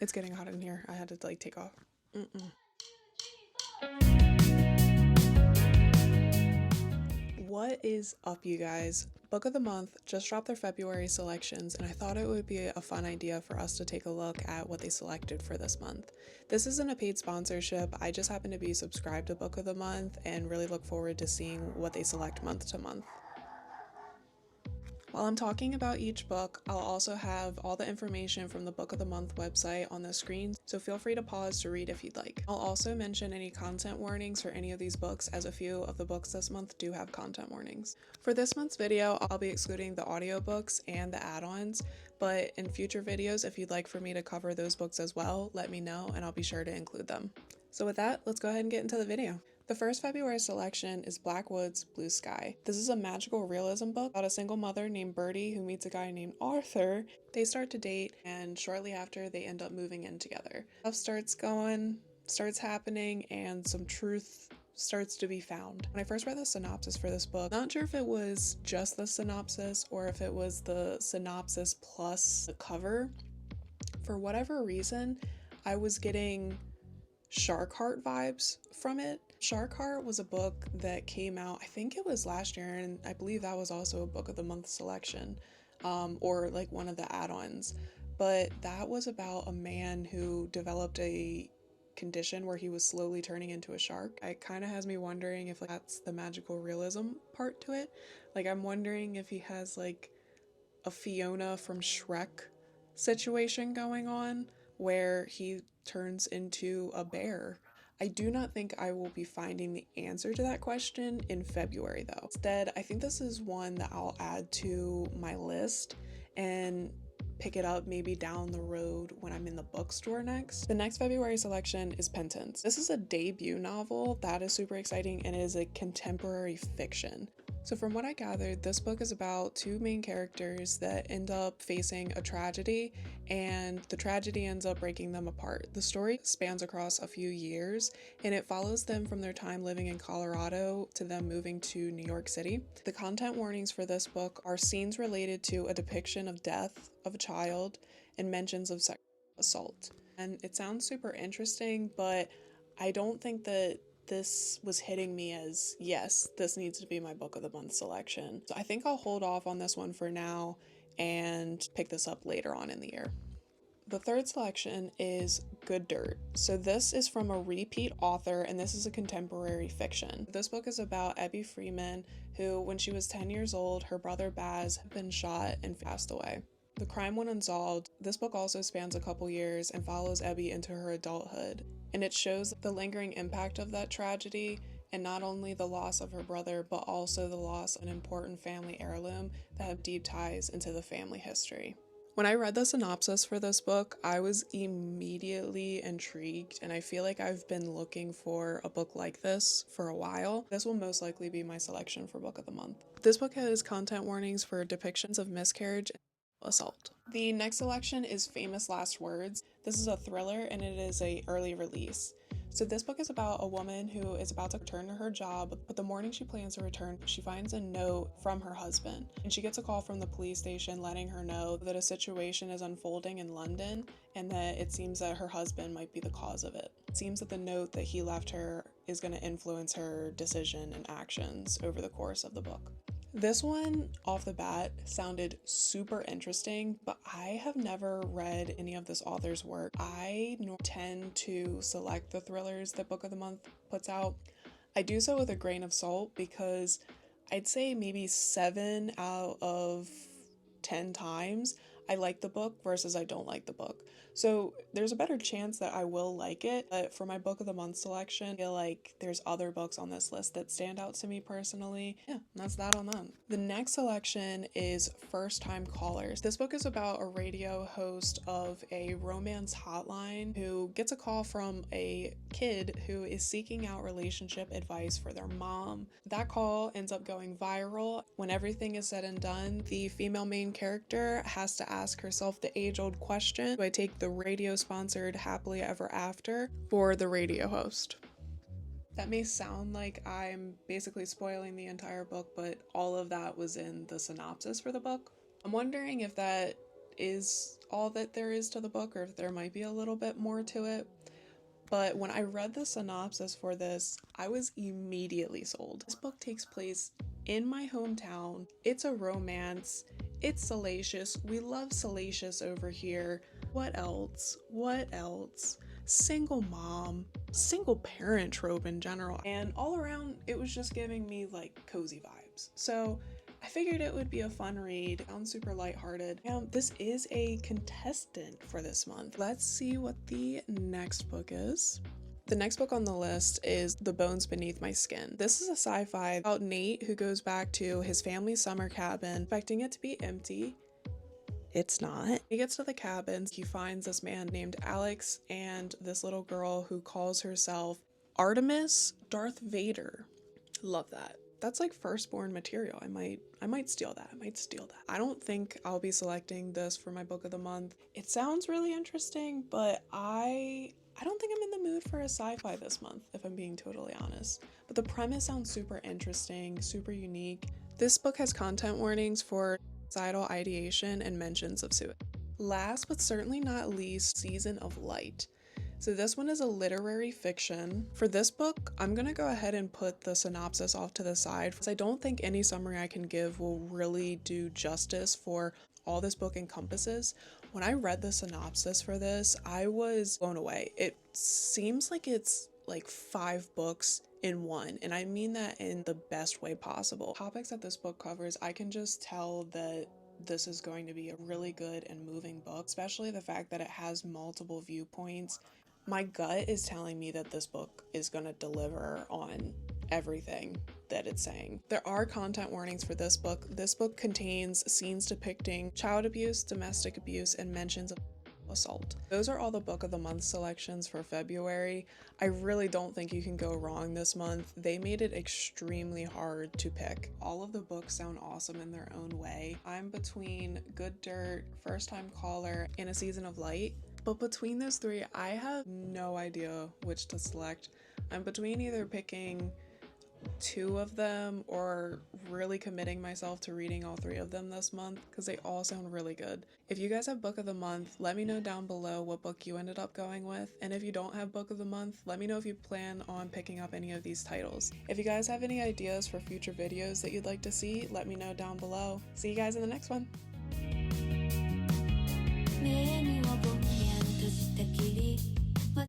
It's getting hot in here. I had to like take off. What is up, you guys? Book of the Month just dropped their February selections, and I thought it would be a fun idea for us to take a look at what they selected for this month. This isn't a paid sponsorship, I just happen to be subscribed to Book of the Month and really look forward to seeing what they select month to month. While I'm talking about each book, I'll also have all the information from the Book of the Month website on the screen, so feel free to pause to read if you'd like. I'll also mention any content warnings for any of these books, as a few of the books this month do have content warnings. For this month's video, I'll be excluding the audiobooks and the add-ons, but in future videos, if you'd like for me to cover those books as well, let me know and I'll be sure to include them. So with that, let's go ahead and get into the video. The first February selection is Blackwood's Blue Sky. This is a magical realism book about a single mother named Birdie who meets a guy named Arthur. They start to date, and shortly after they end up moving in together. Stuff starts happening, and some truth starts to be found. When I first read the synopsis for this book, not sure if it was just the synopsis or if it was the synopsis plus the cover. For whatever reason, I was getting Shark Heart vibes from it. Shark Heart was a book that came out, I think it was last year, and I believe that was also a Book of the Month selection, or like one of the add-ons. But that was about a man who developed a condition where he was slowly turning into a shark. It kind of has me wondering if that's the magical realism part to it. Like, I'm wondering if he has like a Fiona from Shrek situation going on where he turns into a bear. I do not think I will be finding the answer to that question in February though. Instead, I think this is one that I'll add to my list and pick it up maybe down the road when I'm in the bookstore next. The next February selection is Penance. This is a debut novel that is super exciting and it is a contemporary fiction. So from what I gathered, this book is about two main characters that end up facing a tragedy, and the tragedy ends up breaking them apart. The story spans across a few years, and it follows them from their time living in Colorado to them moving to New York City. The content warnings for this book are scenes related to a depiction of death of a child and mentions of sexual assault. And it sounds super interesting, but I don't think that this was hitting me as, yes, this needs to be my Book of the Month selection. So I think I'll hold off on this one for now and pick this up later on in the year. The third selection is Good Dirt. So this is from a repeat author, and this is a contemporary fiction. This book is about Ebby Freeman, who, when she was 10 years old, her brother Baz had been shot and passed away. The crime went unsolved. This book also spans a couple years and follows Ebby into her adulthood, and it shows the lingering impact of that tragedy, and not only the loss of her brother, but also the loss of an important family heirloom that have deep ties into the family history. When I read the synopsis for this book, I was immediately intrigued, and I feel like I've been looking for a book like this for a while. This will most likely be my selection for Book of the Month. This book has content warnings for depictions of miscarriage and assault. The next selection is Famous Last Words. This is a thriller and it is an early release. So this book is about a woman who is about to return to her job, but the morning she plans to return, she finds a note from her husband, and she gets a call from the police station letting her know that a situation is unfolding in London and that it seems that her husband might be the cause of it. It seems that the note that he left her is going to influence her decision and actions over the course of the book. This one, off the bat, sounded super interesting, but I have never read any of this author's work. I tend to select the thrillers that Book of the Month puts out. I do so with a grain of salt because I'd say maybe 7 out of 10 times I like the book versus I don't like the book. So there's a better chance that I will like it, but for my Book of the Month selection, I feel like there's other books on this list that stand out to me personally. Yeah, that's that on that. The next selection is First Time Callers. This book is about a radio host of a romance hotline who gets a call from a kid who is seeking out relationship advice for their mom. That call ends up going viral. When everything is said and done, the female main character has to ask herself the age-old question: do I take the radio-sponsored happily ever after for the radio host? That may sound like I'm basically spoiling the entire book, but all of that was in the synopsis for the book. I'm wondering if that is all that there is to the book, or if there might be a little bit more to it. But when I read the synopsis for this, I was immediately sold. This book takes place in my hometown. It's a romance. It's salacious. We love salacious over here. What else? What else? Single mom, single parent trope in general. And all around, it was just giving me like cozy vibes. So I figured it would be a fun read. Sounds super lighthearted. And this is a contestant for this month. Let's see what the next book is. The next book on the list is The Bones Beneath My Skin. This is a sci-fi about Nate, who goes back to his family's summer cabin, expecting it to be empty. It's not. He gets to the cabin, he finds this man named Alex and this little girl who calls herself Artemis Darth Vader. Love that. That's like firstborn material. I might steal that. I don't think I'll be selecting this for my book of the month. It sounds really interesting, but I don't think I'm in the mood for a sci-fi this month, if I'm being totally honest. But the premise sounds super interesting, super unique. This book has content warnings for suicidal ideation and mentions of suicide. Last but certainly not least, Season of Light. So this one is a literary fiction. For this book, I'm gonna go ahead and put the synopsis off to the side, because I don't think any summary I can give will really do justice for all this book encompasses. When I read the synopsis for this, I was blown away. It seems like it's like 5 books in one, and I mean that in the best way possible. Topics that this book covers, I can just tell that this is going to be a really good and moving book, especially the fact that it has multiple viewpoints. My gut is telling me that this book is going to deliver on everything that it's saying. There are content warnings for this book. This book contains scenes depicting child abuse, domestic abuse, and mentions of assault. Those are all the book of the month selections for February. I really don't think you can go wrong this month. They made it extremely hard to pick. All of the books sound awesome in their own way. I'm between Good Dirt, First Time Caller, and A Season of Light. But between those 3, I have no idea which to select. I'm between either picking 2 of them or really committing myself to reading all 3 of them this month, because they all sound really good. If you guys have book of the month, let me know down below what book you ended up going with. And if you don't have book of the month, let me know if you plan on picking up any of these titles. If you guys have any ideas for future videos that you'd like to see, let me know down below. See you guys in the next one.